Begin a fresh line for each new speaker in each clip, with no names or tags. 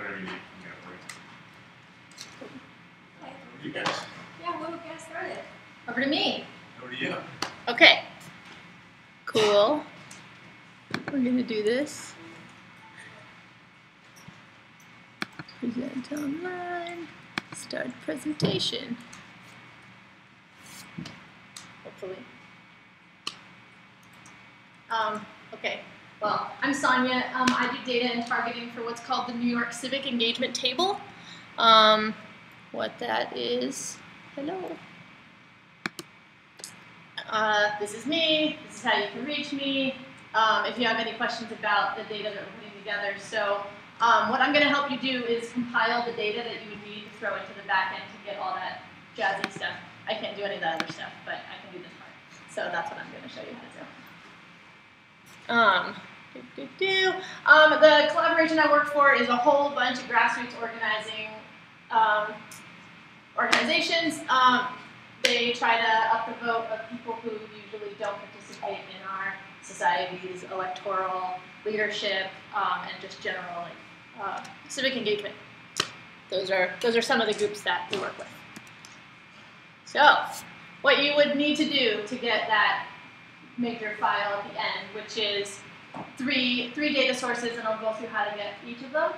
whatever you need. You guys.
Yeah, we'll get started. Over to me.
Over to you.
Okay. Cool. We're going to do this. Present online. Start presentation. Hopefully. Okay. Well, I'm Sonia. I do data and targeting for what's called the New York Civic Engagement Table. What that is. Hello. This is me. This is how you can reach me. If you have any questions about the data that we're putting together. So what I'm going to help you do is compile the data that you would need to throw into the back end to get all that jazzy stuff. I can't do any of that other stuff, but I can do this part. So that's what I'm going to show you how to do. The collaboration I work for is a whole bunch of grassroots organizations. They try to up the vote of people who usually don't participate in our society's electoral leadership and just general civic engagement. Those are some of the groups that we work with. So, what you would need to do to get that major file at the end, which is three data sources, and I'll go through how to get each of them.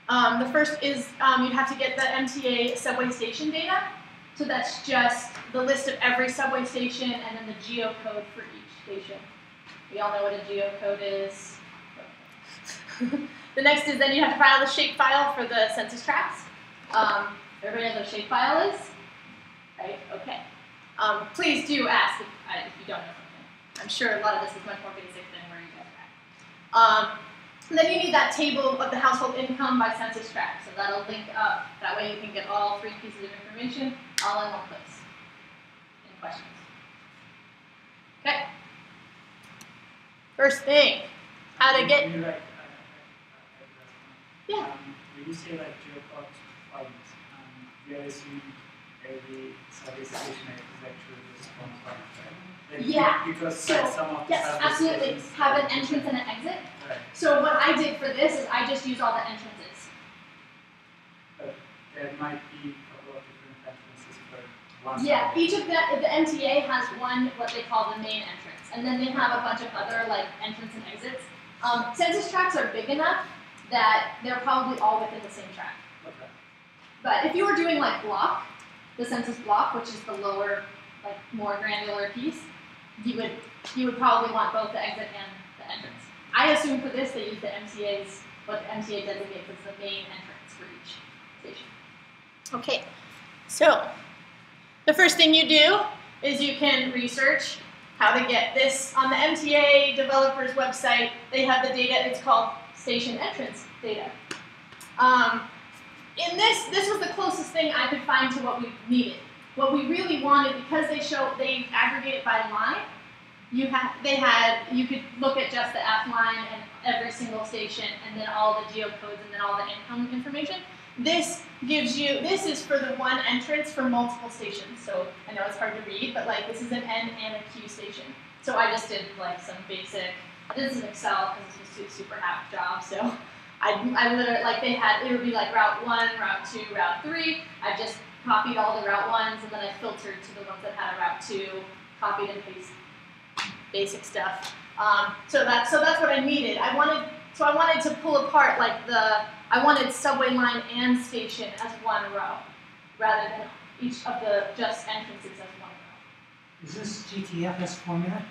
The first is you'd have to get the MTA subway station data. So that's just the list of every subway station and then the geocode for each station. We all know what a geocode is. The next is then you have to file the shapefile for the census tracts. Everybody knows what a shapefile is? Right? Okay. Please do ask if you don't know something. I'm sure a lot of this is much more basic than where you guys are at. And then you need that table of the household income by census tract. So that'll link up. That way you can get all three pieces of information all in one place. Any questions? Okay. First thing, how to get... Yeah.
When you say like geocode files, we are assuming every subway station is actually just one file, right? Like,
yeah.
Because
so,
some of the
yes, absolutely. Have an entrance and an exit. Right. So what I did for this is I just used all the entrances.
But there might be a couple of different entrances for one.
Yeah, each of the MTA has one what they call the main entrance, and then they have a bunch of other like entrance and exits. Census tracts are big enough that they're probably all within the same tract.
Okay.
But if you were doing like block, the census block, which is the lower, like more granular piece, you would probably want both the exit and the entrance. I assume for this they use the MTA's, what the MTA designates as the main entrance for each station. Okay, so the first thing you do is you can research how to get this. On the MTA developers website, they have the data, it's called station entrance data. In this was the closest thing I could find to what we needed. What we really wanted, because they aggregate it by line, you could look at just the F line and every single station and then all the geocodes and then all the income information. This is for the one entrance for multiple stations. So I know it's hard to read, but like this is an N and a Q station. So I just did like some basic, this is Excel because this was a super hack job. So I literally, like it would be like route 1, route 2, route 3. I just copied all the route 1s and then I filtered to the ones that had a route 2, copied and pasted basic stuff. So that's what I needed. I wanted to pull apart like I wanted subway line and station as one row, rather than each of the just entrances as one row.
Is this GTFS format?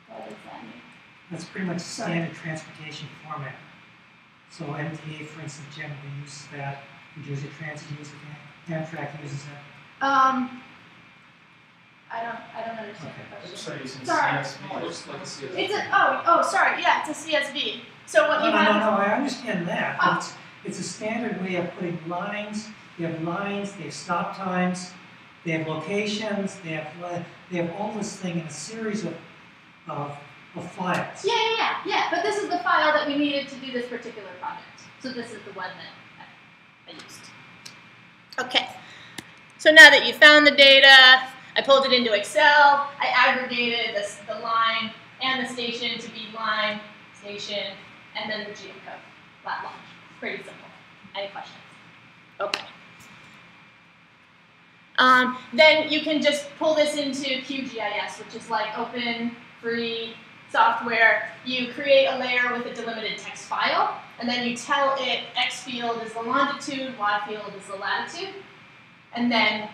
What does that mean?
That's pretty much standard transportation format. So MTA, for instance, generally uses that. New Jersey Transit uses it. Amtrak uses it.
I don't understand the question.
Sorry.
Sorry, yeah, it's a CSV. So what
No, I understand that. Oh. It's a standard way of putting lines. They have lines, they have stop times, they have locations, they have all this thing in a series of files.
Yeah. But this is the file that we needed to do this particular project. So this is the one that I used. Okay. So now that you found the data, I pulled it into Excel. I aggregated the line and the station to be line, station, and then the geocode. Lat long. Pretty simple. Any questions? Okay. Then you can just pull this into QGIS, which is like open, free software. You create a layer with a delimited text file, and then you tell it X field is the longitude, Y field is the latitude, and then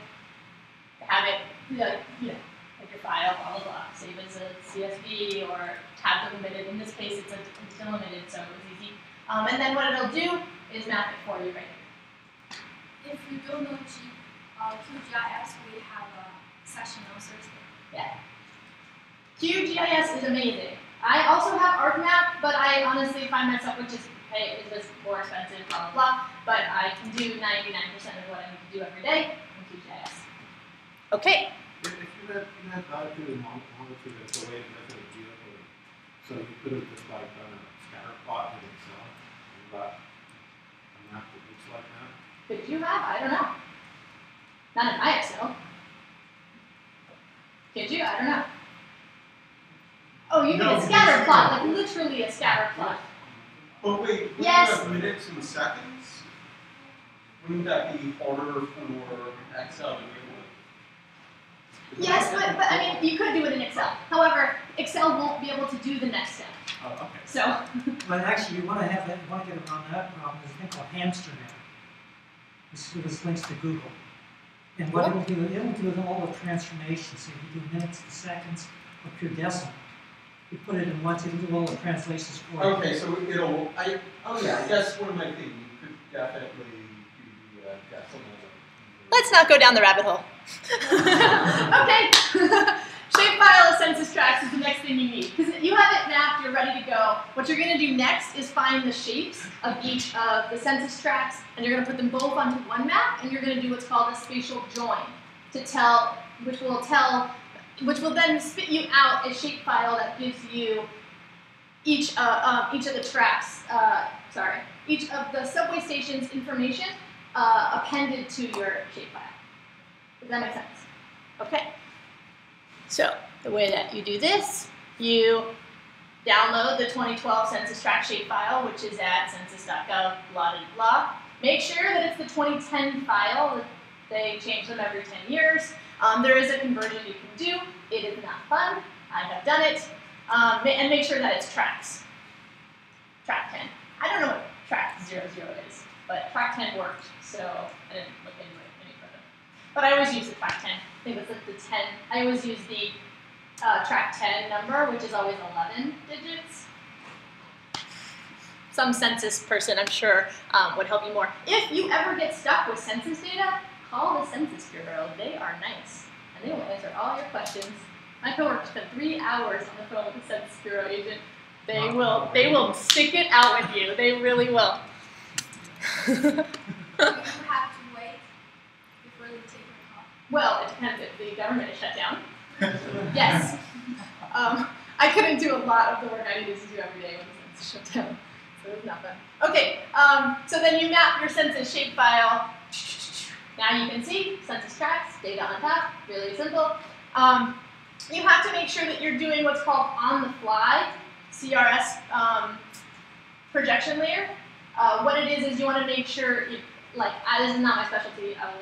have it, like your file, blah, blah, blah. Save as a CSV or tab delimited. In this case, it's delimited, so it was easy. And then what it'll do is map it for you right here.
If you don't know QGIS, we have a session on Thursday.
Yeah. QGIS is amazing. I also have ArcMap, but I honestly find myself, which is, hey, it was more expensive, blah, blah, blah, but I can do 99% of what I need to do every day in QGIS. Okay.
If you had latitude and longitude as a way to method of geocoding, so you could have just like done a scatter plot in Excel and got a map that looks like that.
Could you have? I don't know. Not in my Excel. Could you? I don't know. Oh, you mean a scatter plot, like literally a scatter plot.
But wait, wouldn't
Yes.
you have minutes and seconds? Wouldn't that be harder for Excel to do?
Yes, but I mean, you could do it in Excel. However, Excel won't be able to do the next step.
Oh, okay.
So,
But actually, you want to have that, you want to get around that problem. There's a thing called hamster net. This links to Google. And what it'll do all the transformations. So you do minutes to seconds or pure decimal. You put it in once, it'll do all the translations for you.
Okay, so it'll, I guess one of my things, you could definitely do the decimal.
let's not go down the rabbit hole. Okay. Shapefile of census tracts is the next thing you need. Because you have it mapped, you're ready to go. What you're going to do next is find the shapes of each of the census tracts, and you're going to put them both onto one map, and you're going to do what's called a spatial join to tell, which will then spit you out a shapefile that gives you each of the tracks, each of the subway stations information appended to your shapefile. Does that make sense? Okay. So the way that you do this, you download the 2012 census tract shapefile, which is at census.gov, blah, blah, blah. Make sure that it's the 2010 file. They change them every 10 years. There is a conversion you can do. It is not fun. I have done it. And make sure that it's tracks. Track 10. I don't know what track 00 is, but track 10 worked, so I didn't look into it any further. But I always use the track 10. I think it's like the 10. I always use the track 10 number, which is always 11 digits. Some census person, I'm sure, would help you more. If you ever get stuck with census data, call the Census Bureau. They are nice, and they will answer all your questions. My coworker spent 3 hours on the phone with the Census Bureau agent. They will stick it out with you. They really will.
Do you have to wait before they take your call?
Well, it depends if the government is shut down. Yes. I couldn't do a lot of the work I needed to do every day when the census shut down. So it was not fun. Okay, so then you map your census shapefile. Now you can see census tracts, data on top, really simple. You have to make sure that you're doing what's called on-the-fly CRS projection layer. What it is you want to make sure, this is not my specialty, I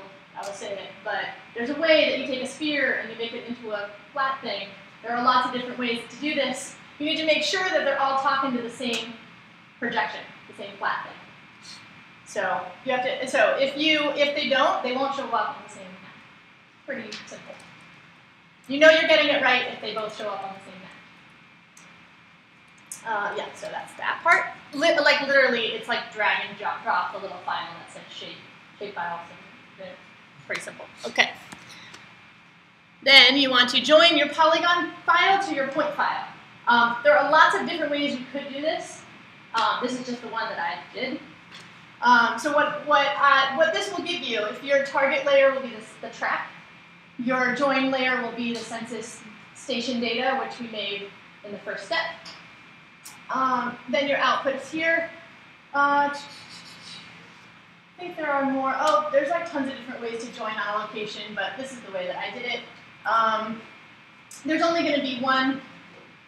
will say it, but there's a way that you take a sphere and you make it into a flat thing. There are lots of different ways to do this. You need to make sure that they're all talking to the same projection, the same flat thing. So you have to. So if they don't, they won't show up on the same map. Pretty simple. You know you're getting it right if they both show up on the same map. Yeah. So that's that part. Like literally, it's like drag and drop the little file that says shapefile. So pretty simple. Okay. Then you want to join your polygon file to your point file. There are lots of different ways you could do this. This is just the one that I did. So what this will give you, if your target layer will be the track, your join layer will be the census station data, which we made in the first step. Then your output is here. I think there are more. Oh, there's like tons of different ways to join on a location, but this is the way that I did it. There's only going to be one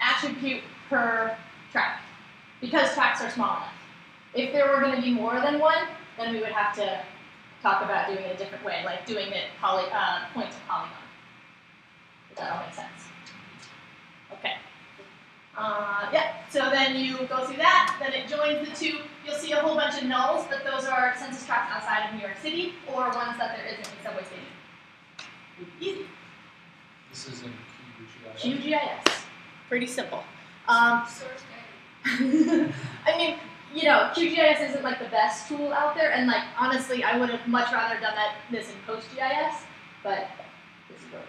attribute per track because tracks are small enough. If there were going to be more than one, then we would have to talk about doing it a different way, like doing it point to polygon. Does that all make sense? Okay. Yeah, so then you go through that, then it joins the two. You'll see a whole bunch of nulls, but those are census tracts outside of New York City or ones that there isn't in subway station. Easy.
This is in QGIS.
QGIS. Pretty simple.
Source data.
I mean, you know, QGIS isn't like the best tool out there, and like honestly, I would have much rather done this in PostGIS, but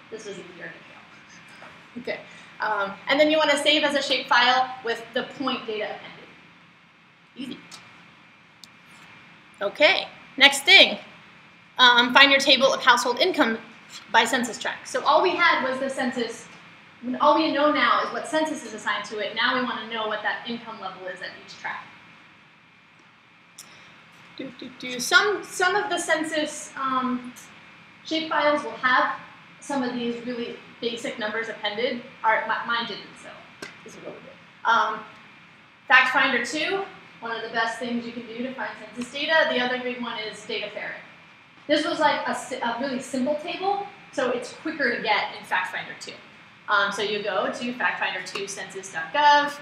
this was easier to kill. Okay. And then you want to save as a shapefile with the point data appended. Easy. Okay, next thing. Find your table of household income by census tract. So all we had was the census. All we know now is what census is assigned to it. Now we want to know what that income level is at each tract. Some of the census shapefiles will have some of these really basic numbers appended. Mine didn't, so this is what we did. Fact Finder 2, one of the best things you can do to find census data. The other big one is Data Ferret. This was like a really simple table, so it's quicker to get in Fact Finder 2. So you go to Fact Finder 2 census.gov,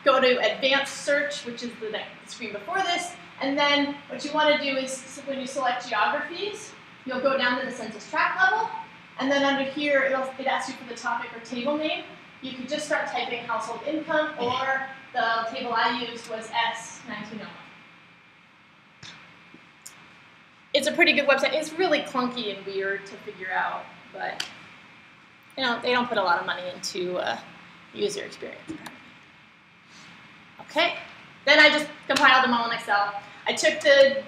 go to Advanced Search, which is the screen before this, and then what you want to do is when you select geographies, you'll go down to the census tract level, and then under here it asks you for the topic or table name. You could just start typing household income, or the table I used was S1901. It's a pretty good website. It's really clunky and weird to figure out, but you know, they don't put a lot of money into user experience. Okay, then I just compiled them all in Excel. I took the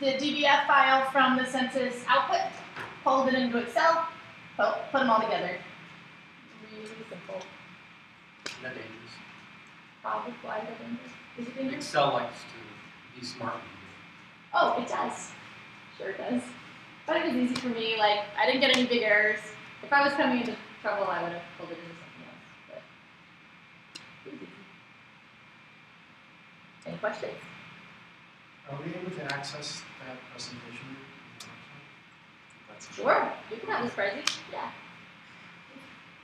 DBF file from the census output, pulled it into Excel, put them all together. Really simple.
Isn't that dangerous?
Probably why is it dangerous? Is it dangerous?
Excel likes to be smart.
Oh, it does. Sure it does. But it was easy for me. Like, I didn't get any big errors. If I was coming into trouble, I would have pulled it into something else. But it was easy. Any questions?
Are we able to access that presentation? That's
Sure. You can have this spreadsheet. Yeah.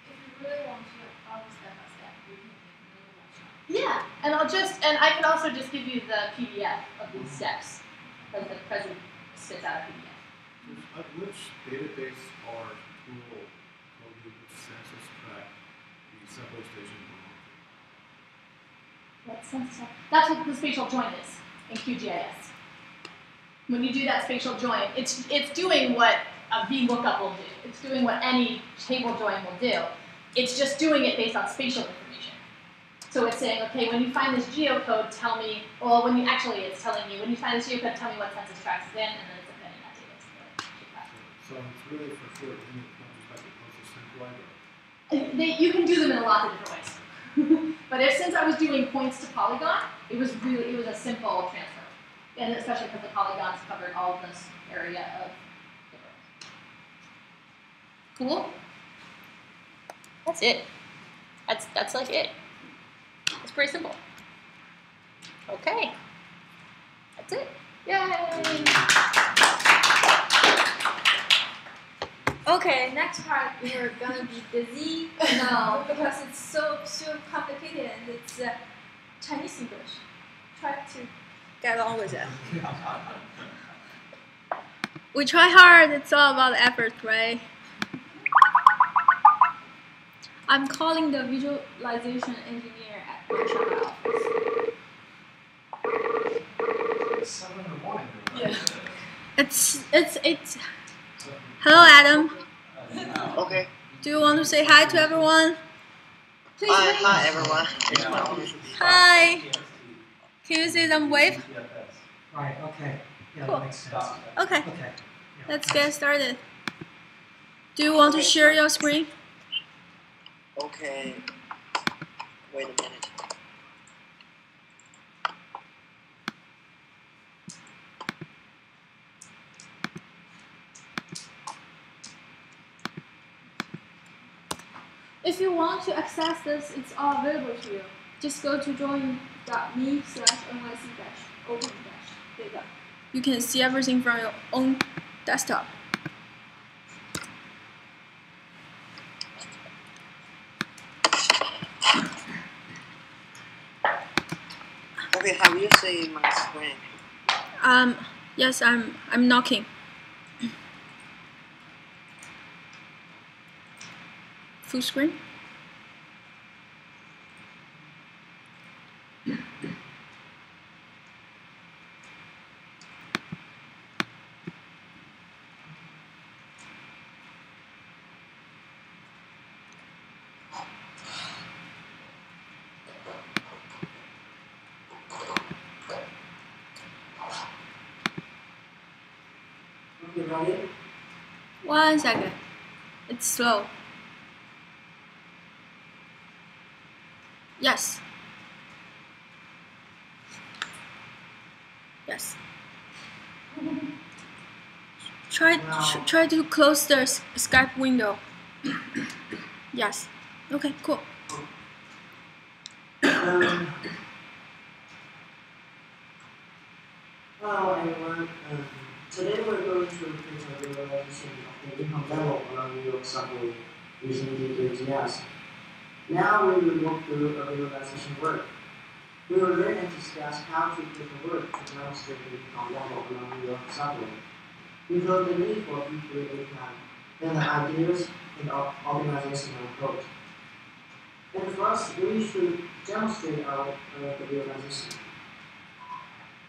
If you really want to follow step by step, we can make another workshop.
Yeah. And I can also just give you the PDF of these steps. Because the present spits out a PDF.
Which database or tool will you census tract the subway station belong
What census? That's what the spatial join is in QGIS. When you do that spatial join, it's doing what a VLOOKUP will do. It's doing what any table join will do. It's just doing it based on spatial information. So it's saying, okay, when you find this geocode, tell me, well, it's telling you, when you find this geocode, tell me what census tract it's in, and then it's appending that data.
So it's really for sure in the like the closest central library.
You can do them in a lot of different ways. But since I was doing points to polygon, it was a simple transfer. And especially because the polygons covered all of this area of the world. Cool? That's it. That's like it. It's pretty simple. Okay. That's it. Yay!
Okay, next part we're gonna be busy now because it's so complicated and it's Chinese English. Try to get on with it. We try hard. It's all about effort, right? I'm calling the visualization engineer at my office.
It's 7 in the morning.
Yeah.
It's.
Hello, Adam.
Okay.
Do you want to say hi to everyone? Please wave.
Hi everyone.
Hi. Can you see them wave?
Right, okay. Yeah,
Cool.
that makes sense.
Okay.
Okay. Yeah.
Let's get started. Do you want to share your screen?
Okay. Wait a minute.
If you want to access this, it's all available to you. just go to join.me/nyc-open-data. You can see everything from your own desktop.
Okay, have you seen my screen?
Yes, I'm knocking. Full screen.
Okay, ready?
1 second. It's slow. Yes. Yes. Try to close the Skype window. Yes. Okay, cool.
Hello everyone. Today we're going to present a realization of the income level along New York subway using DKGS. Now we will walk through a realization work. We will learn and discuss how to put the work to demonstrate the income level along New York subway. We include the need for people API, then the ideas and organizational approach. And first, we should demonstrate the realization.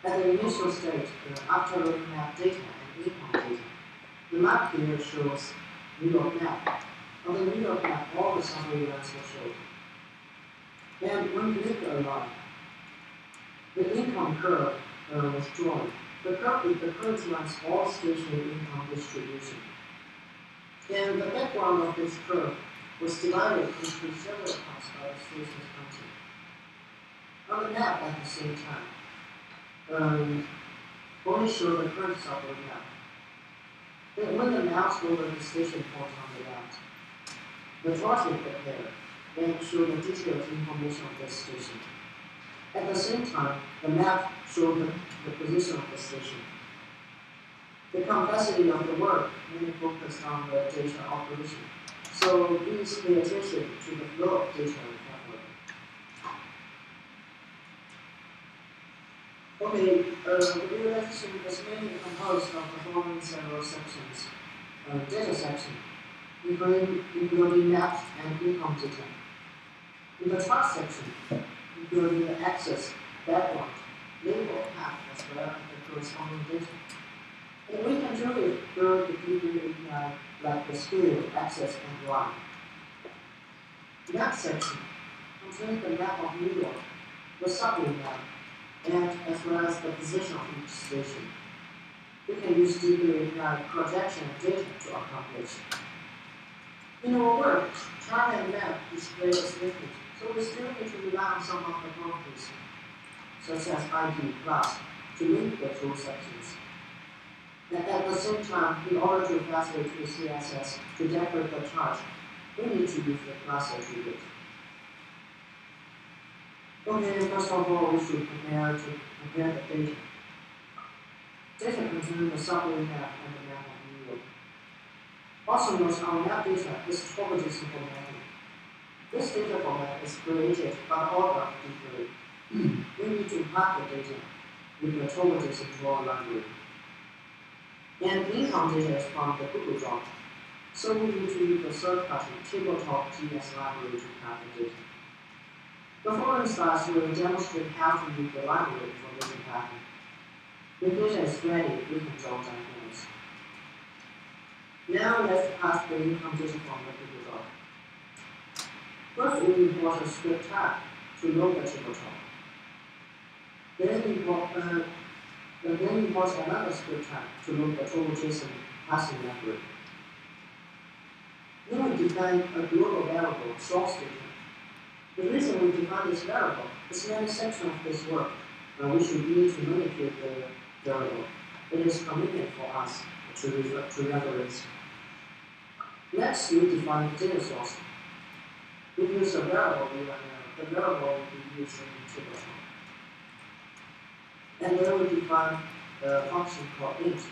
At the initial stage, after looking at data and income data, the map here shows New York map. On the New York map, all the subway lines are shown. And when you click a line, the income curve was drawn. The curve lines all station income distribution. And the background of this curve was divided into several parts by the station's content. On the map at the same time, only show the current subway map. Then when the mouse over the station point on the left, the drawing prepared then show the detailed information of the station. At the same time, the map showed the position of the station. The complexity of the work mainly focused on the data operation, so please pay attention to the flow of data carefully. Okay, the realization is mainly composed of the following several sections. Data section, including maps and income data. In the chart section, including the access, background, label, path, as well as the corresponding data. And we can generally build the people API like the scale, access, and line. Map section contains the map of New York, the subway map, and as well as the position of each station. We can use DB projection data to accomplish. In our work, chart and map display is limited, so we still need to rely on some of the properties, such as ID plus, to link the two sections. And at the same time, in order to facilitate CSS to decorate the chart, we need to use the class attribute. Okay, first of all, we should compare the data. Data contains the subway map and the map of New York. Also note our map data is topology formatted. This data format is created by the order of degree. We need to map the data with the topology draw library. And income data is from the Google Doc. So we need to use the third-party tabletop GS library to map the data. The following slides will demonstrate how to use the library for data mapping. When data is ready, we can draw diagrams. Now let's pass the income data from the Google Doc. First, we import a script tag to load the tabletop. Then import another script tag to load the total JSON passing library. Then we define a global variable source data. The reason we define this variable is in any section of this work, we should need to manipulate the variable. It is convenient for us to reference. Next, we define the data source. We use a variable the variable will be used in table. And then we define the function called int.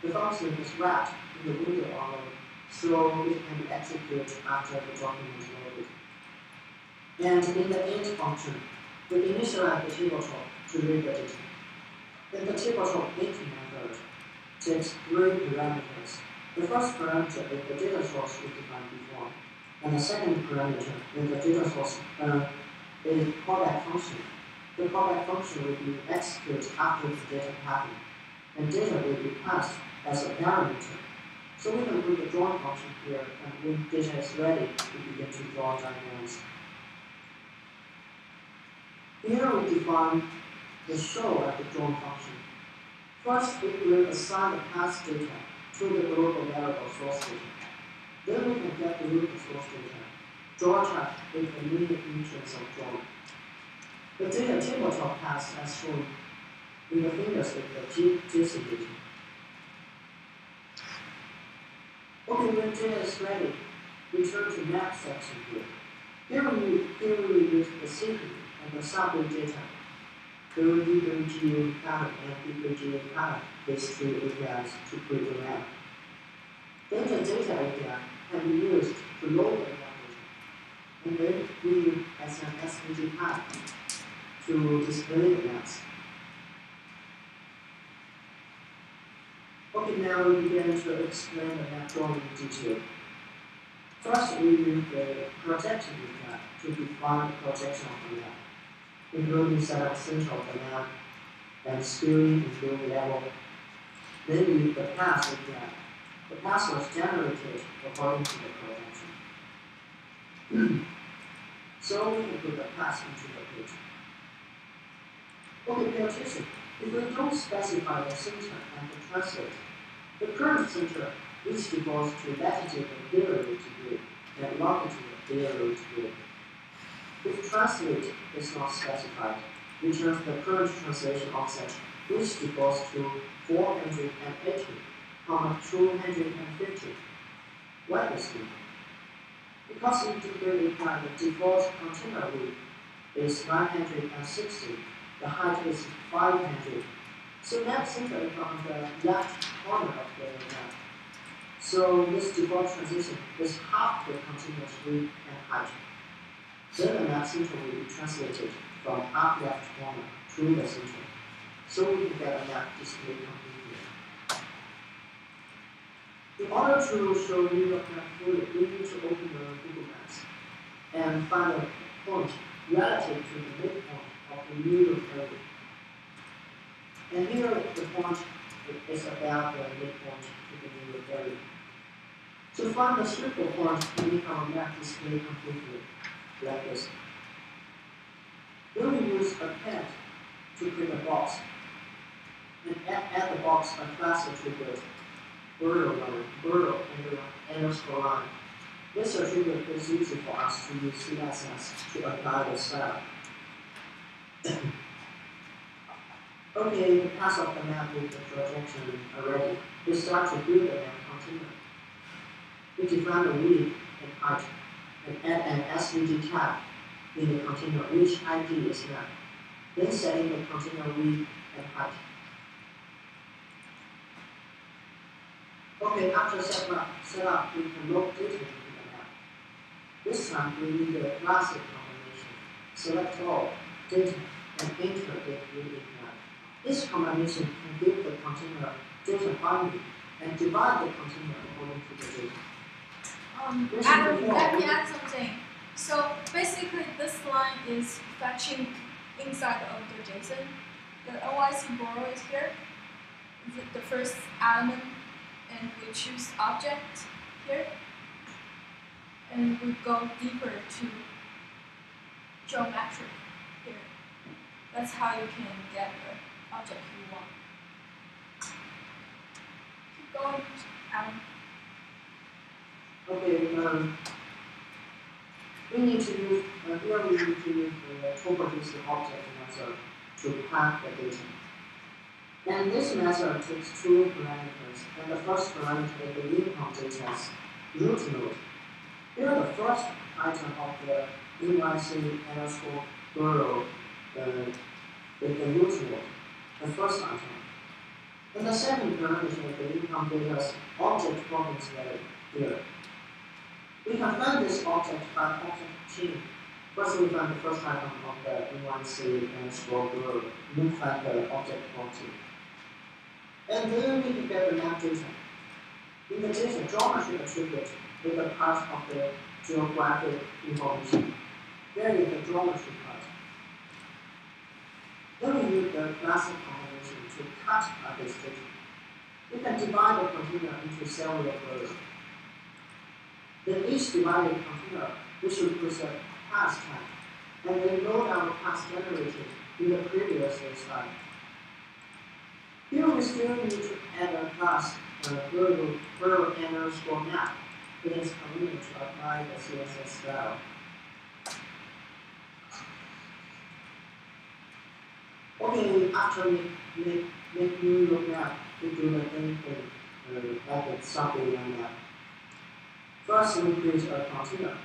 The function is wrapped in the window already, so it can be executed after the document is loaded. And in the int function, we initialize the table top to read the data. Then the table top int method takes 3 parameters. The first parameter is the data source we defined before, and the second parameter is the data source is callback function. The callback function will be executed after the data pattern, and data will be passed as a parameter. So we can put the drawing function here, and when data is ready, we begin to draw diagrams. Here we define the show at the drawing function. First, we will assign the path data to the global variable source data. Then we can get the local source data, draw a chart with the immediate instance of drawing. The data tabletop path as shown in the figures with the JSON data. Okay, when data is ready, we turn to map section here. Here we use the secret and the subgroup data. The DBGA pattern and DBGA pattern, these two APIs to create the map. Then the data API can be used to load the map data. And then we use as an SVG path to display the maps. Okay, now we begin to explain the map drawing in detail. First, we use the projection API to define the projection of the map, including set up center of the map and skewing and build level. Then we use the path API. The path was generated according to the projection. So we can put the path into the page. Okay, pay attention. If we don't specify the center and the translate, the current center which defaults to latitude and 0 degree and longitude 0 degree. If translate is not specified, returns the current translation offset which defaults to 480, 250. Why this thing? Because in degree API, the default container width is 960, the height is 500. So map center is on the left corner of the map. So this default transition is half the continuous width and height. Then the map center will be translated from up left corner to the center. So we can get a map display completely. In order to show New York map fully, we need to open the Google Maps and find a point relative to the midpoint of the New York area. And here the point is about the midpoint to the New York area. To find the circle point, we make our map display completely, like this. Then we use a pen to create a box, and add the box a class attribute, borrow underscore line. This attribute is easy for us to use CSS to apply the style. Okay, the path of the map with the projection already. We start to build the map container. We define the width and height, and add an SVG tag in the container which ID is map. Then setting the container width and height. Okay, after setup, we can load data into the map. This time we need a classic combination. Select all, data, and enter the unique map. This combination can give the container data binary and divide the container according to the data.
Adam, let me add something. So basically, this line is fetching inside of the JSON. The NYC borrow is here. The first element, and we choose object here, and we go deeper to geometric here. That's how you can get the object you want. Keep going, Adam.
Okay, we need to use, here we need to use the properties object method to pack the data. And this method takes 2 parameters, and the first parameter is the income data's root node. Here the first item of the NYC underscore girl with the usual, the first item. And the second parameter of the income data's object properties value here. We can find this object by object chain. First, we find the first item of the NYC underscore girl. We find the object property. And then we can get the map data. In the data, geometry attribute is a part of the geographic information. There is the geometry part. Then we use the classic combination to cut this data. We can divide the container into several layers. Then each divided container, we should put a pass tag, and then load our pass generated in the previous slide. Here we still need to add a class girl underscore map. It is convenient to apply the CSS style. Okay, after we make new look map, we do the same thing like the subway map. First, we create a container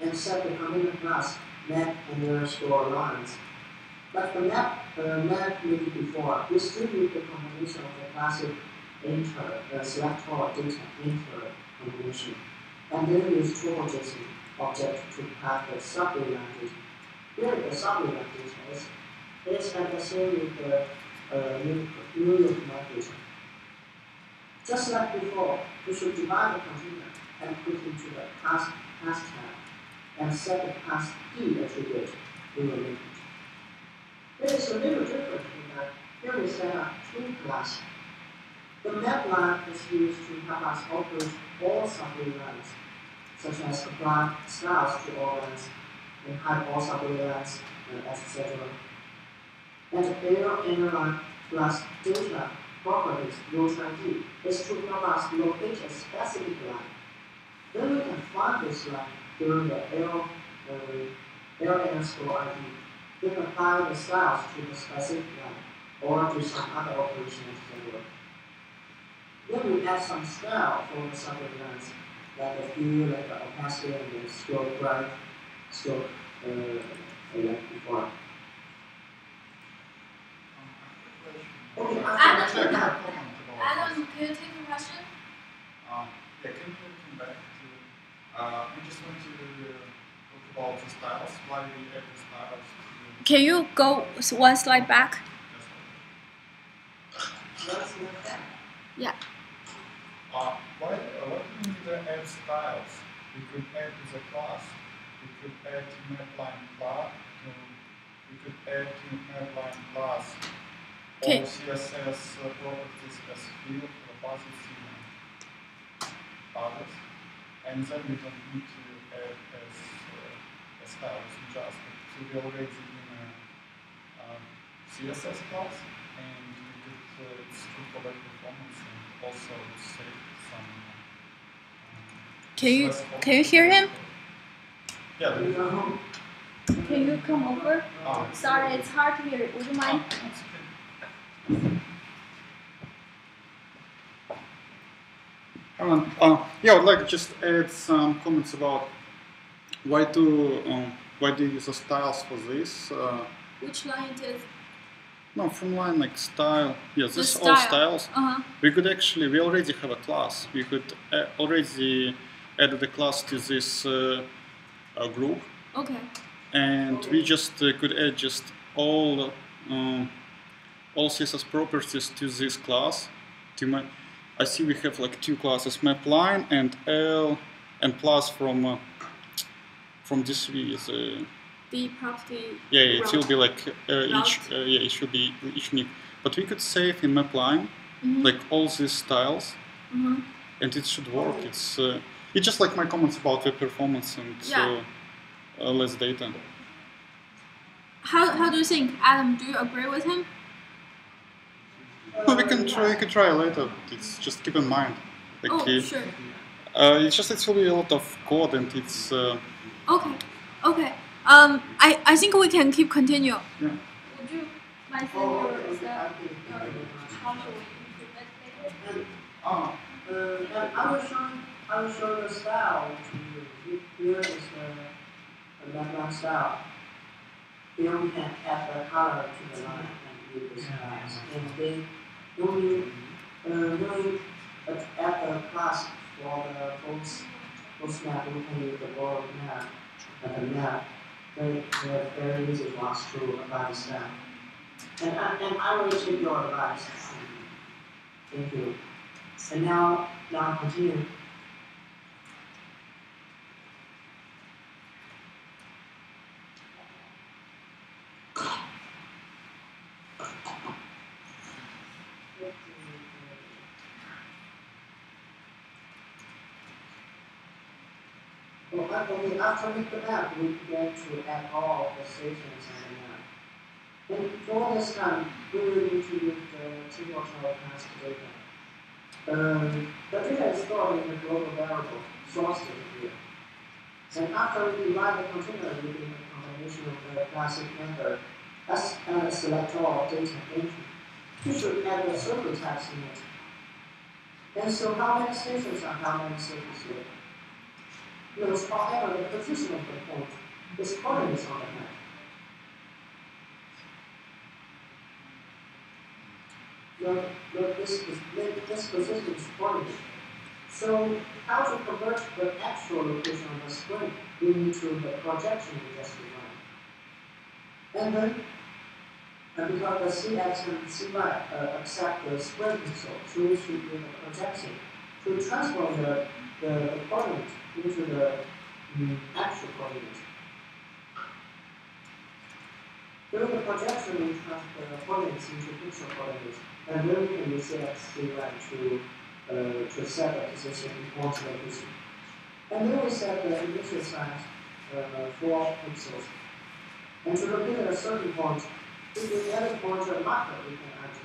and set the container class map underscore lines. Like the map made before, we still use the combination of the classic select all data enter combination, and then use turbo.json object to pass the subway line data. Here, the subway line data is. It is like the same with the New York map data. Just like before, we should divide the container and put into the pass tag and set the pass key attribute we will make it. It is a little different in that here we set up two classes. The map line is used to help us operate all subway lines, such as apply styles to all lines and hide all subway lines, etc. And line plus data properties root ID is to help us locate a specific line. Then we can find this line during the underscore ID. Then apply the styles to the specific line or do some other operation, etc. Then we add some style for the subway lines, like a hue, like the opacity, and the stroke right, stroke like before. Okay,
Adam,
Check.
Adam, can you take a question?
Yeah, can you come back to, we just want to talk about the styles, why we add the styles to
Can you go one slide back? Yeah.
why do we need to add styles? We could add to the class, we could add to mapline class, we could add to mapline class all CSS properties as field, opacity, and others. And then we don't need to add as styles just. So we already in a CSS class, and we could still collect performance and also save some.
Can you hear him?
Yeah.
Can you come over? Sorry, it's hard to hear. Would you mind?
Yeah, I would like to just add some comments about why do you use the styles for this?
Which line it is?
No, from line like style. Yes, this is
style.
all styles.
Uh-huh.
We already have a class. We could already add the class to this group.
Okay.
And we just could add just all CSS properties to this class. I see we have like two classes, mapline and L, and plus from this is
The property.
yeah, it will be like
route.
it should be each unique. But we could save in mapline like all these styles, and it should work. It's just like my comments about web performance and less data.
How do you think, Adam? Do you agree with him?
No, we can try later. It's just keep in mind. Like,
sure.
It's just it will be a lot of code and it's.
Okay. I think we can keep continue.
Yeah.
Would you mind saying your stuff? How should we improve it later?
I will show the style to you. Here is map style. Here we can add the color to the line and use this class. And then when we add the class for the post map, we can use the world map and the map. They're very easy for us to apply this style. And I will take your advice. Thank you. And now continue. Well, after we make the map, we begin to add all of the stations and the map. And for this time, we will need to use the table class data. The data is stored in the global variable source data here. And after we divide the container using the combination of the classic method, as select all data entry, we should add the circle tags in it. And so how many stations are how many circles here? Notice, however, the position of the point is coordinates on the map. This position is coordinate. So how to convert the actual location of the spring into the projection we just defined. And then, because the Cx and Cy accept the spring pixel, so we should use the projection to transform the coordinate into the actual coordinate. During the projection, we transfer the coordinates into pixel coordinates, and then we can use Cx, Cy to set the position in point location. And then we set the initial size 4 pixels. And to locate at a certain point, if we add a pointer marker, we can ID.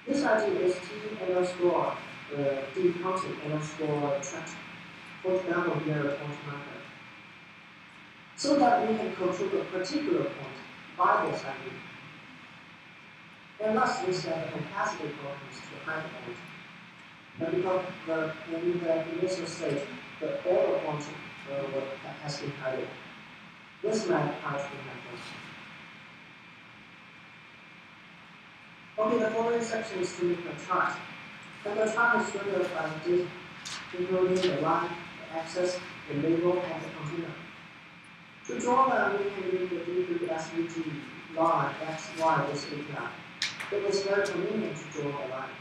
This ID is T_D counting_track. For example, here a point marker. So that we can control a particular point by this ID. And last, we set the capacity coordinates to hide the point. And because in the initial state, the order point has been hidden. This map has been hidden. Okay, the following section is to make a chart. And the chart is rendered by data, including the line, the axis, the label, and the container. To draw them, we can use the D3SVG line X, Y, this API. It is very convenient to draw a line.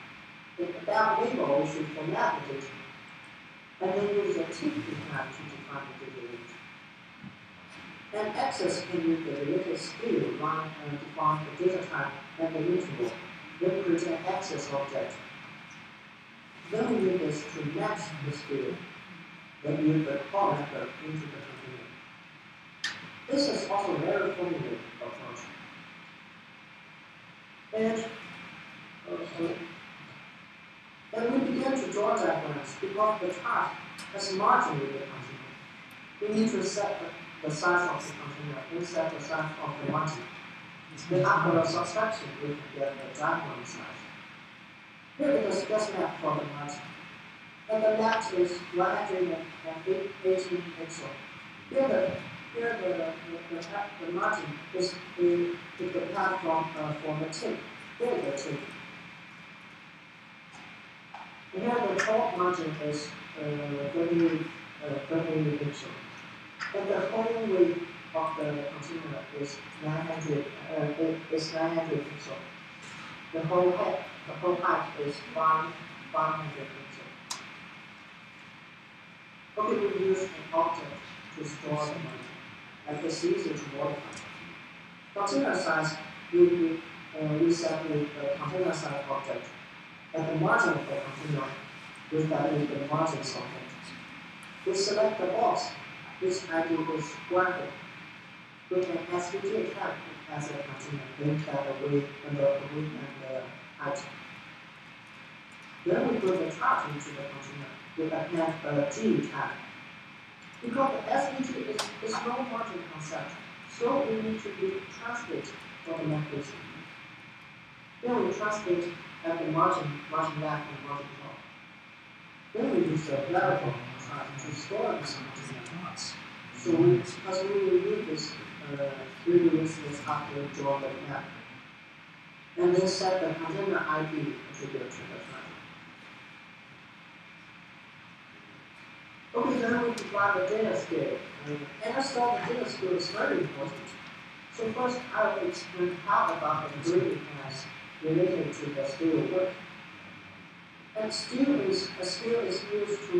Without label, we should format the data, and then use the tick API to define the data range. And axis can use the related scale line and define the data type and the interval, then create an axis object. Then we use this to match the scale, then use the call method into the container. This is also a very formulated approach. And we begin to draw diagrams because the chart has margin with the container. We need to set the size of the container and set the size of the margin. Then after the subtraction, we can get the diagram size. Here is the stress map for the margin. And the left is 118 pixels. Here the margin is the path from the tip. Here is the tip. And here the top margin is 30 pixels. And the whole width of the container is 900 pixels. The whole height is 500 pixels. Okay, we use an object to store the margin, and it's easy to modify. Container size, we set with the container size object, and the margin of the container, we set with the margin object. We select the box, which ID is square. We can SVG tag as a container, then set the width and the height. Then we put the chart into the container. We append a G tag. Because the SVG is no margin concept, so we need to translate automatically. Then we translate at the margin left, and margin top. Then we use the variable chart to store this container. So because we will use this, after we draw the map. And then set the container ID attribute to the type. Okay, then we define the data scale. Understand the data scale is very important. So first, I will explain how about the grid has related to the scale work. And a scale is used to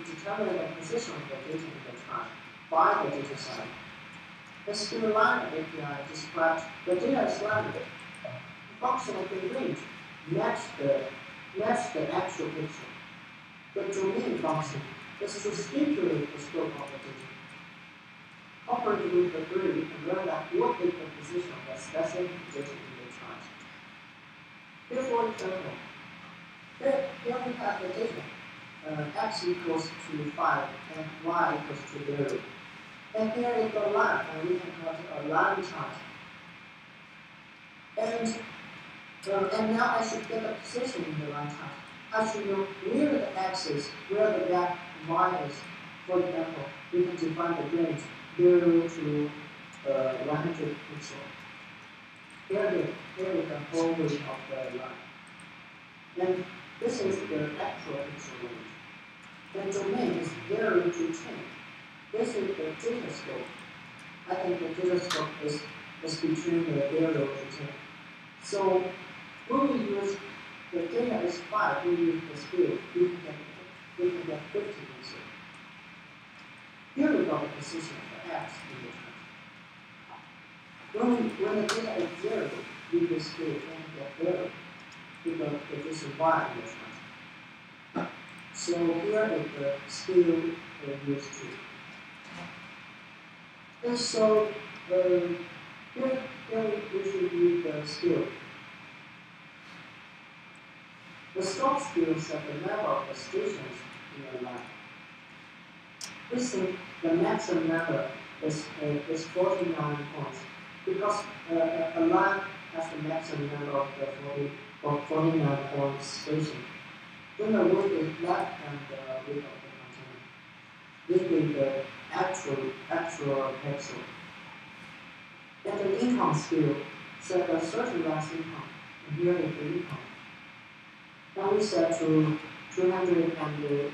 determine the position of the data in the chart by the data set. The scale line API describes the data is line. The function of the range match the actual picture. The domain function is to stipulate the scope of the data. Operating with the grid, you can learn that what is the position of the specific data in the chart. Here, for example, here we have the data. X equals to 5 and Y equals to 0. And here is the line, and we can call it a line chart. And now I should get the position in the line chart. I should know where the X is, where the gap Y is. For example, we can define the range 0 to 100 pixels. Here is the whole range of the line. And this is the actual pixel range. The domain is 0 to 10. This is the data scope. I think the data scope is between the 0 to 10. So when we use the data is 5, we use the scale, we can get 50 pixels. Here we got the position of the X in the chart. When the data is 0, we use scale and get 0. We got the position Y in the chart. So here is the scale used to. And so here we should use the scale. The stop scale set the number of the stations in a line. We think the maximum number is 49 points because a line has the maximum number of the 49 point station. Then the width is less than the width of the container. This is the actual pixel. And the income scale set a certain last income, and here is the income. Now we set to $230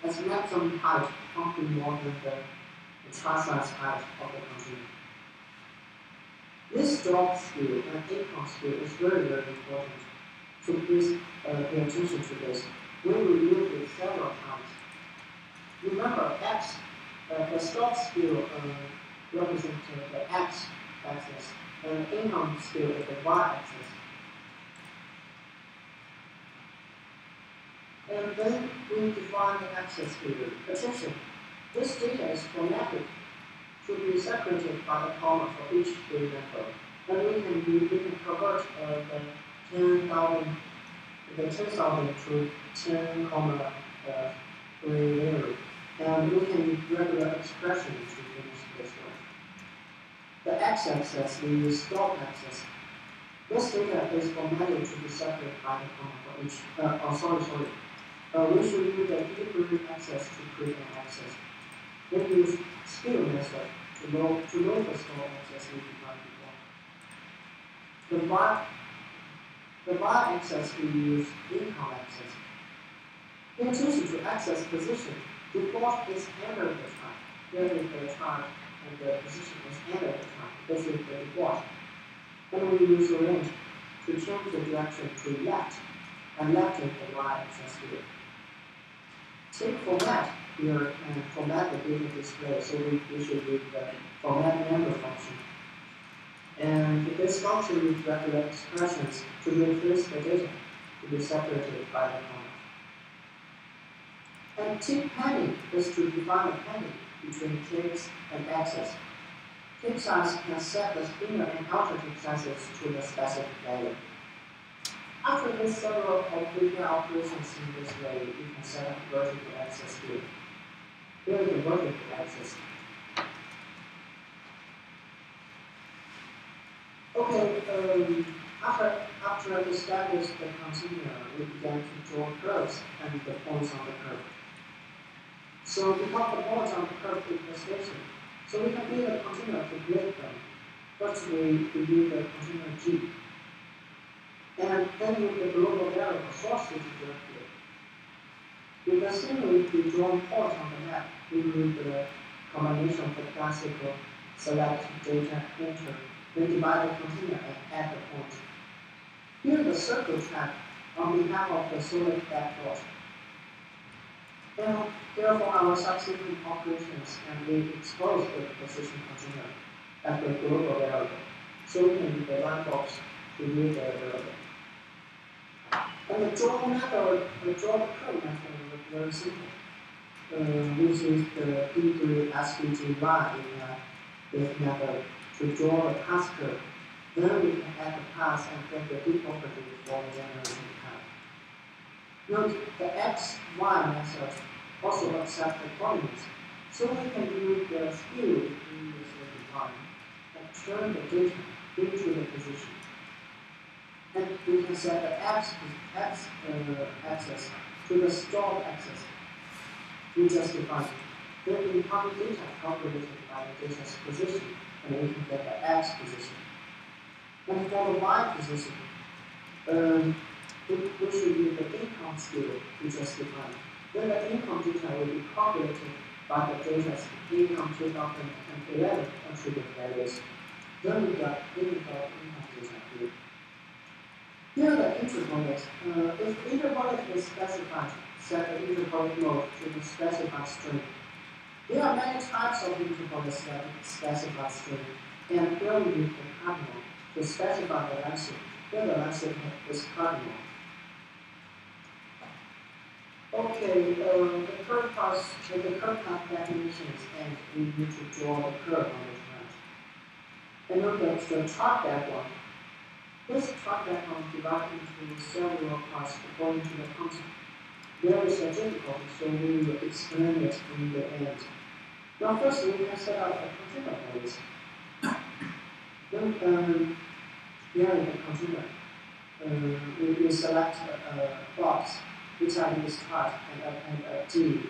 as maximum height can't be more than the chart size height of the container. This drop scale and income scale is very, very important. So please pay attention to this. We will use it several times. Remember, X, the stop scale represents the X axis, and the income scale is the Y axis. And then we define the access period. Attention, this data is formatted to be separated by the comma for each grid member. And we can convert the 10,000 to 10, 30. And we can use regular expression to finish this one. The x-axis, we use stop axis. This data is formatted to be separated by the comma for each. We should use the degree axis to create an axis. Then use scale method to load the stop axis we defined before. The y-axis we use income axis. In addition to axis position, default is under the chart. Here is the chart and the position is under the chart. This is the default. Then we use range to change the direction to left, and left is the y-axis here. Take format here and format the data display. So we should use the format member function. And this function uses regular expressions to replace the data to be separated by the comma. And tick padding is to define a padding between ticks and axes. Tick size can set the inner and outer tick sizes to the specific value. After this several operating operations in this way, you can set up vertical axis here. Here is the vertical axis. Okay, after I established the continuum, we began to draw curves and the points on the curve. So we got the points on the curve representation. So we can build a container to build them. First we build the container G. And then with the global variable source directly. We can simply draw a point on the map. We use the combination of the classical select data enter. Then divide the container and add the point. Here the circle track on behalf of the solid backplot. And therefore our subsequent operations can be exposed to the position container at the global variable. So we can use the line box to use the variable. And the draw method, the draw the curve method is very simple. This is the degree SVG line in this method to draw the path curve. Then we can add the path and get the D property for the generating path. Note the X, Y method also accept the coordinates. So we can use the skew in this line and turn the data into the position. And we can set the X axis to the stop axis. We just define it. Then we copy data calculated by the data's position, and we can get the X position. And for the Y position, we should use the income scale we just defined. Then the income data will be calculated by the data's income 2011 attribute values. Then we got income data here. Here the interpolate. If the interpolate is specified, set the interpolate mode to the specified string. There are many types of interpolates that specify string, and here we use the cardinal to specify the length. Here the length is cardinal. Okay, the curve path definitions, and we need to draw the curve on the graph. And look at the chart diagram. This chart diagram divided into several parts according to the concept. There is a difficulty, so we will explain it in the end. Now first we can set up a container for this. Then here in the container, we select a box which are in this chart and a G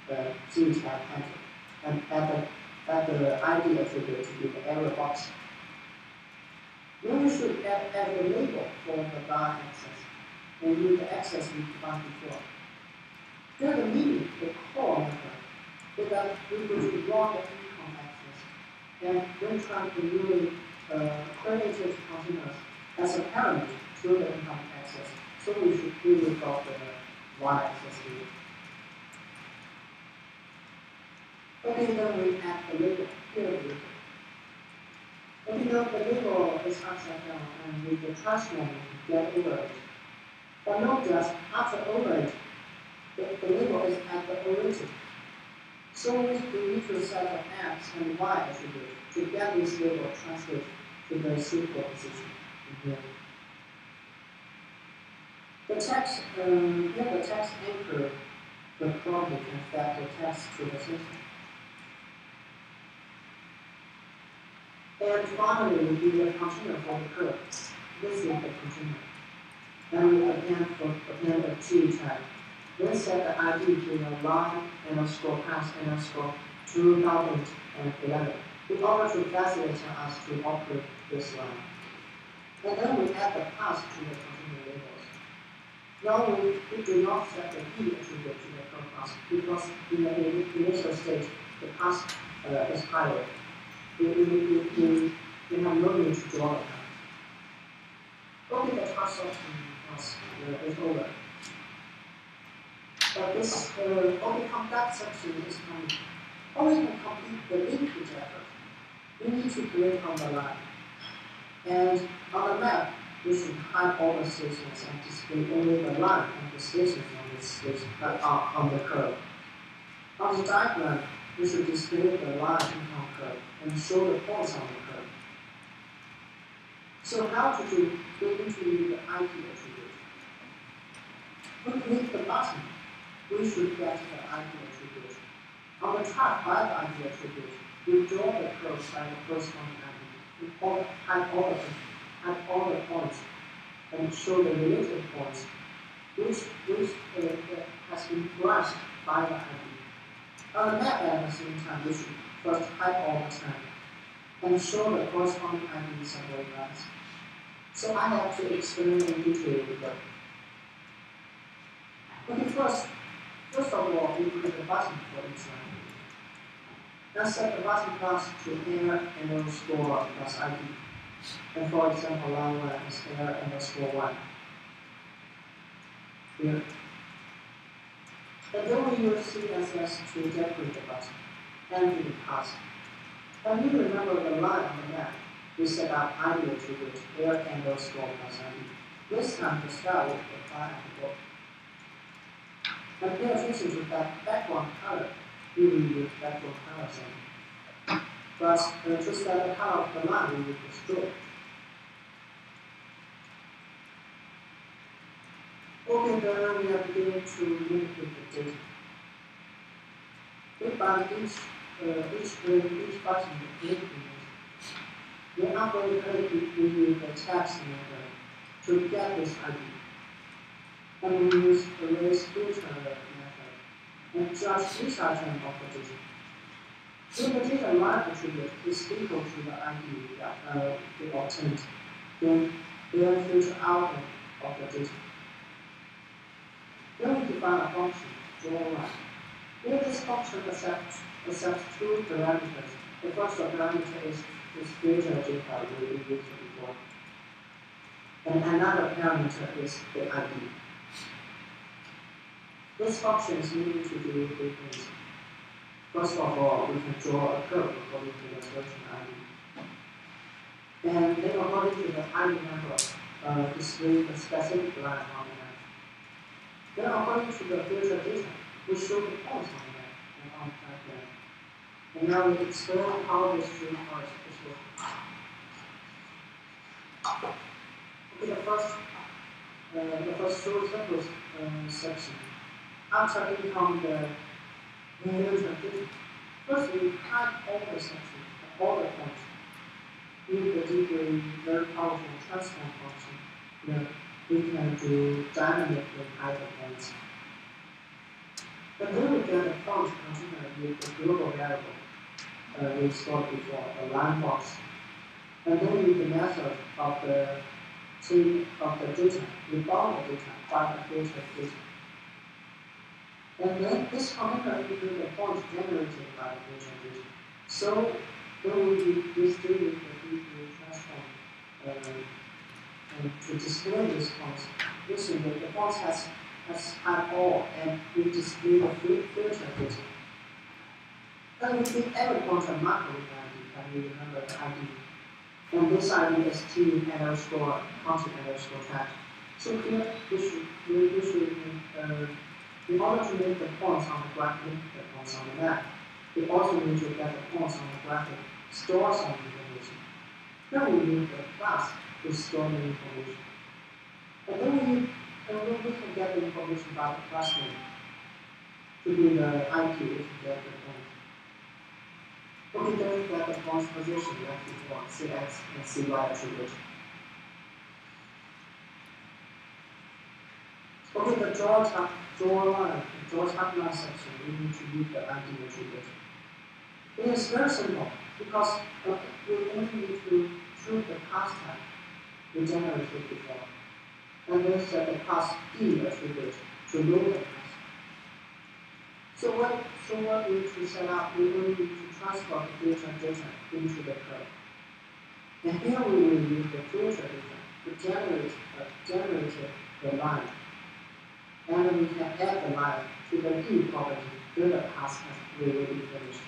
tag enter. And add the ID attribute to be the error box. Then we should add a label for the bar access, and use the access we defined before. Then the meaning, the core method, is that we will draw the income access, and then try to really create containers as a parameter to the income access. So we should really draw the y-axis here. Okay, then we add the label. Here the label. Okay, now the label is upside down, and with the transform, we get over it. But not just after over it, the label is at the origin. So we need to set an x and y attribute to get this label translated to the suitable position in here. The text, here the text anchor the problem and set the text to the system. And finally, we do the container for the curve. This is the container. Then we append a G tag. Then set the ID to the line underscore pass underscore 2011 in order to facilitate us to operate this line. And then we add the pass to the container labels. Now we do not set the D attribute to the curve pass because in the initial state the pass is higher. We have no need to draw it. Okay, the task section is over. But this complex section is coming. How we can complete the linkage effort? We need to create on the line. And on the map, we should hide all the stations and display only the line and the stations on the station on the curve. On the diagram, we should display the line income curve and show the points on the curve. So how to do? We need to use the ID attribute. When we click the button, we should get the ID attribute. On the chart by the ID attribute, we draw the curve by the corresponding ID. We hide all the points and show the related points which has been brushed by the ID. On the map at the same time, we should first hide all the time and show the corresponding IDs of all lines. So I have to explain in detail with them. Okay, first of all, we create a button for each line. Let's set the button class to air_score plus ID. And for example, line 1 is air_1. Here. And then we use CSS to decorate the button and the path. And you remember the line on the map. We set up ID attribute air_score plus ID. This time the style will apply and go. And pay attention to that background color. We will use background color setting. But to set the color of the line, we will use stroke. Okay, then we are beginning to manipulate the data. We bind each button with link image. Then after we click it, we use the text method to get this ID. And we use the raise filter method and judge each item of the data. If the data line attribute is equal to the ID that we obtained, then we will filter out of the data. Then we define a function, draw line. Here this function accepts two parameters. The first parameter is filter data we used before. And another parameter is the ID. This function is needed to do three things. First of all, we can draw a curve according to the searching ID. And then according to the ID number, display the specific line on the map. Then according to the filter data, we show the points on the map and on the map. And now we explain how this three parts is working. Okay, the first two examples section. After income the filter data, first we hide all the sections, all the points. With the deeply very powerful transform function, we can do dynamically hide the points. But then we get a point container with the global variable we stored before, the line box. And then with the method of the data, we bound the data by the filter data. And then this container includes the point generated by the filter data. So when we distribute the deeply transform and to display this point, using the point has had all, and we display the filter data. Then we give every point a marker with ID, and we remember the ID. And this ID is t_content_tag. So here we should in order to make the points on the graphic, the points on the map, we also need to get the points on the graphic, store some information. Then we need the class to store the information. And then we can get the information about the class name. To be the IP, we can get the point. Okay, then we get the point's position left before CX and CY attribute. Okay, the draw top line section, we need to use the ID attribute. It is very simple because we only need to choose the path type we generated before, and then set the path D attribute to load the path. So what we need to set up, we will need to transfer the filter data into the code. And here we will use the filter data to generate the line. And we can add the line to the D property when the path has related information.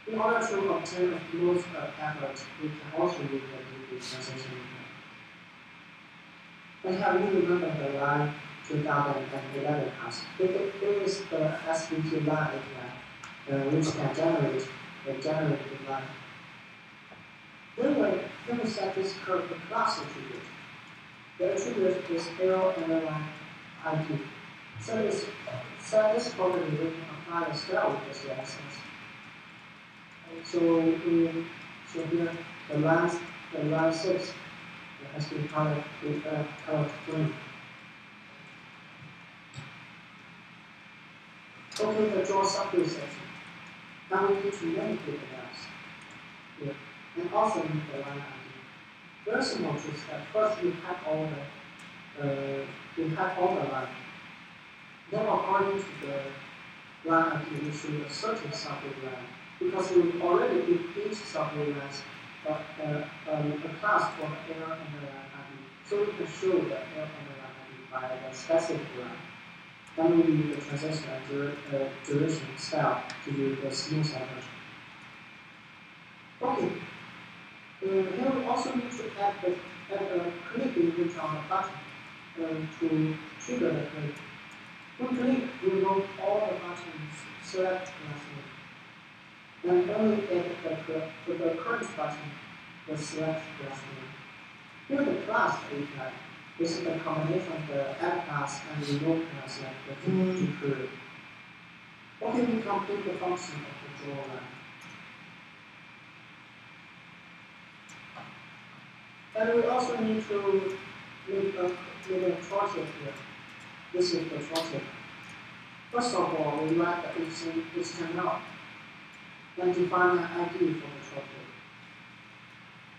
In order to obtain the most effort, we can also use the transition method. And have you remember the line 2011 path? It is the SVT line API, which can generate the line. Then we set this curve the class attribute. The attribute is L_IP. So this property we can apply the style with this license. So here the line 6 has been colored with colored green. Okay, the draw subgroup section. Now we need to manipulate the maps here, and also need the line ID. Very simple to step. First, you have all the line. Then, according to the line ID, we should assert a subgroup line because we already give each subgroup lines a class for the error and the line ID. So we can show the error and the line ID by the specific line. Then we use the transition and duration style to do the smooth version. Okay. Here we also need to add a click image on the button to trigger the click. When click, we remove all the buttons, select class name, and only add the current button, the select class name. Here the class API. This is the combination of the add class and remove class like the jQuery. Okay, we complete the function of the draw line. And we also need to make a project here. This is the project. First of all, we write the HTML and define an ID for the project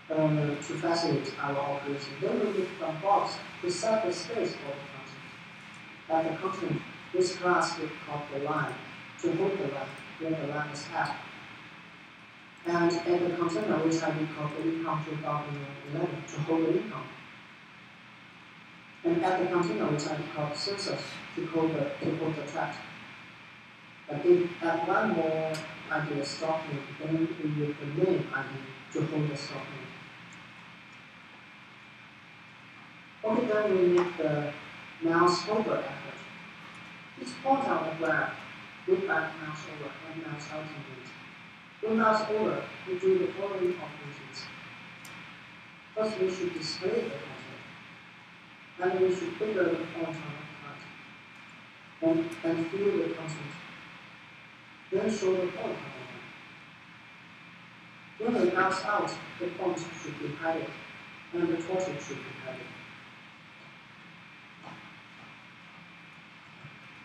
to facilitate our operation. Then we make a box to set the space for the content. At the content, this class will call the line to hold the line when the line is at. And at the container, which I will call the income 2011 to hold the income. And at the container, which I will call census to hold the track. But if add one more ID stock name, then we use the name ID to hold the stock name. Okay, then we make the mouse over effort. Each point on the graph, we add mouse over and mouse alternate. When mouse over, we do the following operations. First, we should display the content. Then we should figure the point on the front and fill the content. Then show the point on the front. When we mouse out, the point should be hidden and the total should be hidden.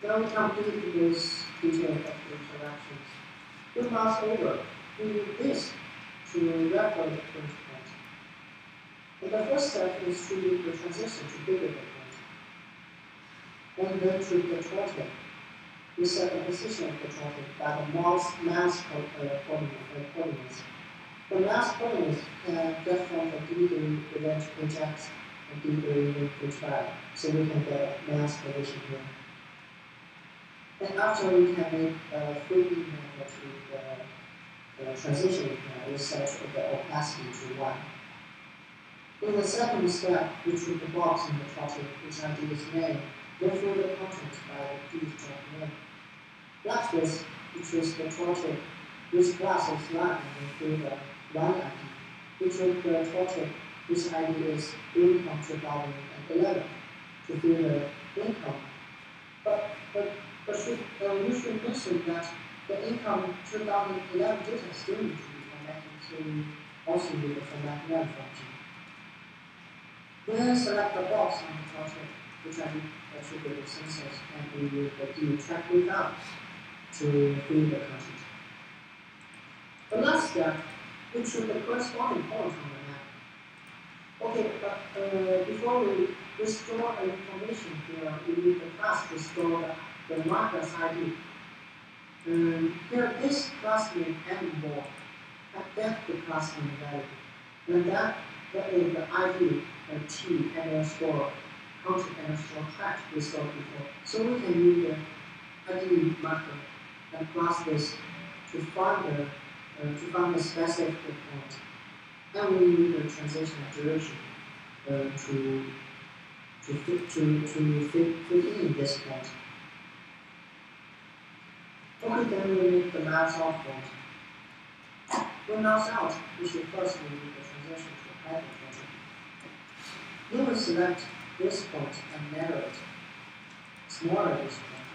Then we complete this detail of the interactions. We mouse over, we use this to record the print point. And the first step is to use the transition to bigger the print. And then treat the throttle. We set the position of the throttle by the mouse coordinates. The mouse coordinates can get from the D3 event Ajax and D3 event H5, so we can get a mouse position here. And after we can make a 3D method with the transition, we set the opacity to 1. In the second step, we treat the box in the throttle, which I did is name, then fill the content by the d name. Lastly, we choose the throttle, which class is line, and fill the line ID. We treat the throttle, which ID is income 2011, to fill the income. But you should mention that the income 2011 data still needs to be formatted, so we also need the format name function. Then select the box on the throttle, which I attribute the census, and we use the D track without to fill the content. The last step, we choose the corresponding point on the map. Okay, but before we store information here, we need the class to store the marker's ID. Here, this class name and more, that's the class name value. And that is the ID T underscore content underscore track we stored before. So we can use the ID marker and class this to find the specific point. And we use the transition duration to fit in this point. Okay, then we make the mouse off point. When mouse out, we should first remove the transition to hide the content. Then we select this point and narrow it, smaller this point.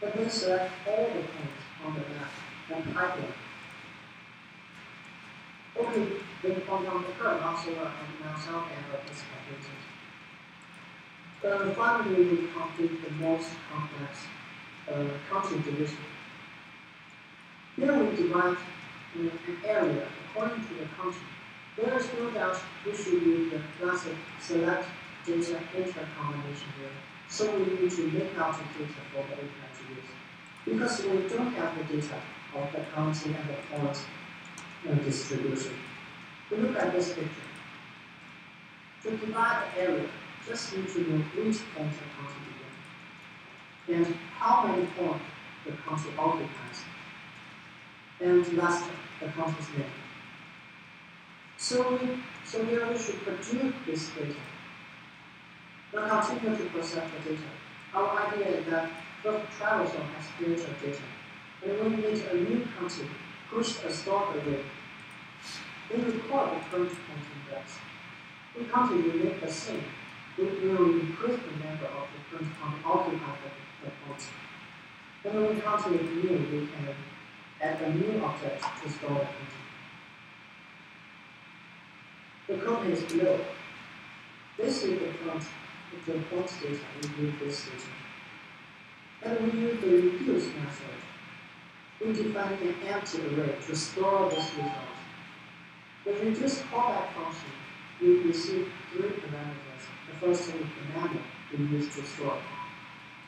But then select all the points on the map and hide them. Okay, then point on the curve, mouse over and mouse out arrow is completed. Finally, we complete the most complex county division. Here we divide an area according to the county. There is no doubt we should use the classic select data enter combination here. So we need to make out the data for the API to use. Because we don't have the data of the county and the point distribution. We look at this picture. To divide the area, just need to know which point the county begins, and how many points the county occupies, and last, the county's name. So here we should produce this data. Now continue to process the data. Our idea is that the travel zone has filtered data, and when we meet a new county, push a stored array, we record the current point index. The county remains the same. We will increase the number of the current county occupied by the points. And when the county is new, we can add a new object to store the county. The code is below. This is the point data, we use this data. And we use the reduce method. We define an empty array to store this result. The reduce callback function, we receive three parameters. The first is the number we use to store,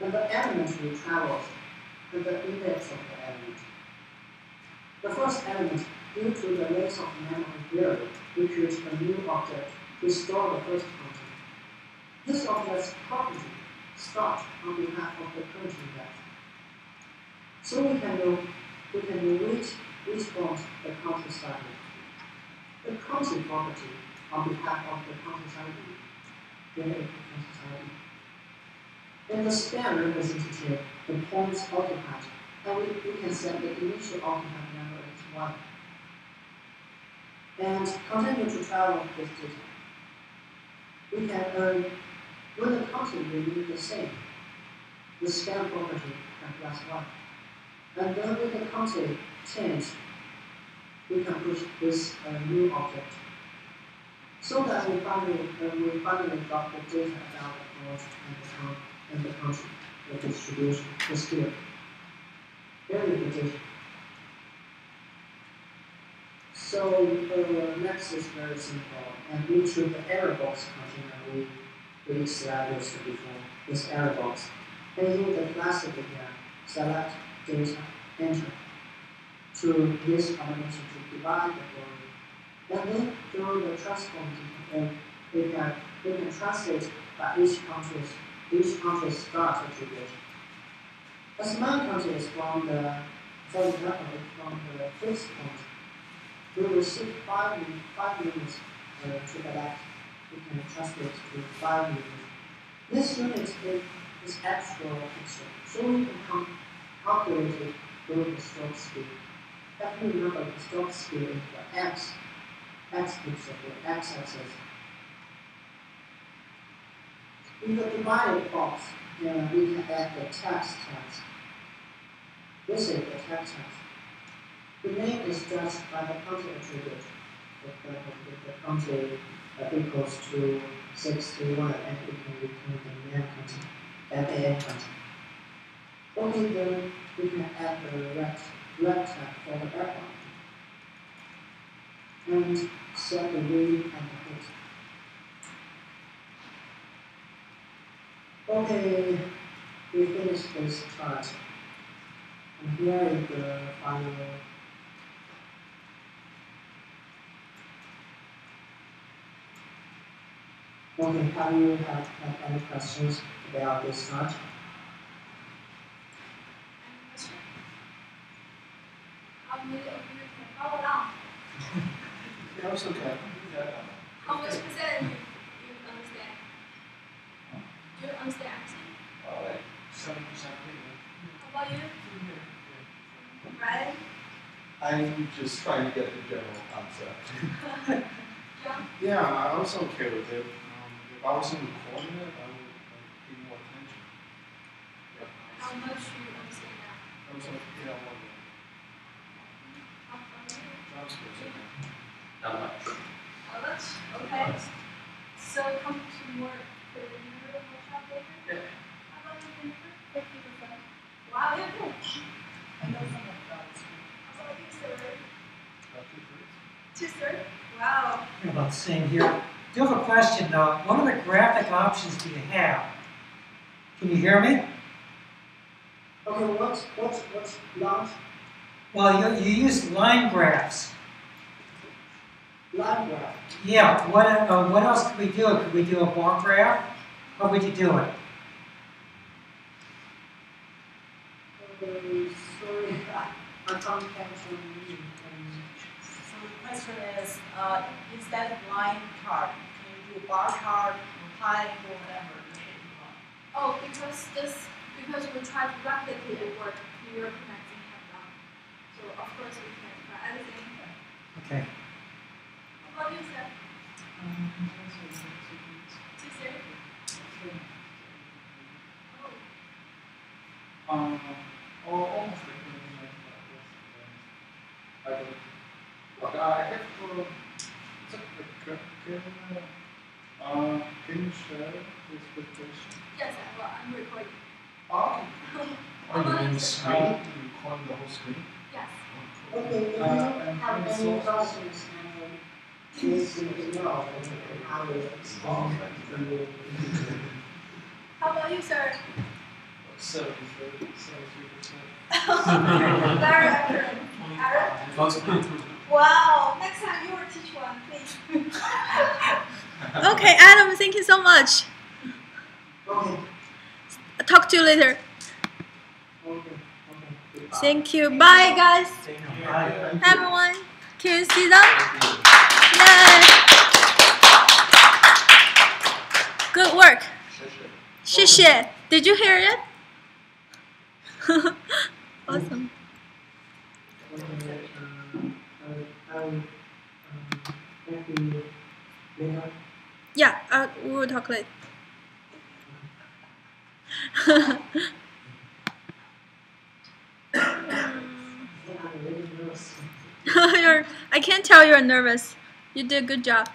and the element we traverse, and the index of the element. The first element, due to the length of memory vary, we create a new object to store the first content. This object's property starts on behalf of the current index. So we can know which point the county started. The county property on behalf of the county ID. In the span representative, the points occupied, and we can set the initial occupied number as 1. And continue to travel this data. We can earn when the county remains the same, the span property can +1. And then when the county change, we can push this new object. So that we finally got the data about the point and the country, the distribution, the scale. Very good data. So next is very simple, and we took the error box container we established before, this error box. And use the classic again, select data, enter, to this combination to divide the volume. And then through the transform we can translate by each country's start attribution. A small country is from the, for example, from the fixed point. We will receive 5 units to the left. We can translate to 5 units. This unit is actual pixel, so we can calculate it with the stroke speed. If you remember, the stroke speed is the x pixel, the x-axis. In the divided box, we can add the text. This is the text. The name is judged by the country attribute. If the country equals to 61, and we can return the name country, MAN country. Okay, then we can add the red tag for the background. And set the reading and the hit. Okay, we finished this chart. And here is the final. Okay, have you have any questions about this chart?
Any question? How many of you can follow along?
Yeah, it's okay.
How much percent you understand? Do you understand everything?
Like 7% maybe.
How about you? Right?
I'm just trying to get the general concept.
John?
Yeah, I was okay with it. If I wasn't recording it, I would pay more attention.
How much you understand now?
I was like, yeah, I love it.
How about you?
Job's good.
Not much.
How much? Okay. So come to more preliminary workshop later?
Yeah.
How about you, Jennifer?
50%.
Wow,
Same here. Do you have a question though? What other graphic options do you have? Can you hear me?
Okay, what's large?
Well, you use line graphs.
Line graph.
Yeah. What else could we do? Could we do a bar graph? How would you do it?
Sorry, I can't capture you.
So the question is, instead of line chart, can you do bar chart, pie, or whatever?
Oh, because we try to replicate the work your connecting have done. So of course we can try anything.
Okay.
What about you, Seth?
Almost like anything like that. I don't. Okay, I have. Can you share this presentation?
Yes, well, I'm recording.
Oh,
Are you in the screen?
you recording the whole screen?
Yes.
Okay, if you have any questions, please let me know, and I will explain to you.
How about you, sir?
73%.
Very accurate. Aaron? Wow, next time you will teach one, please. Okay, Adam, thank you so much.
Okay.
Talk to you later.
Okay.
Thank you. Bye, guys.
Bye.
Everyone, can you see them? Yay. Good work. 谢谢. Did you hear it? Awesome. Yeah, we will talk later. I can't tell you're nervous. You did a good job.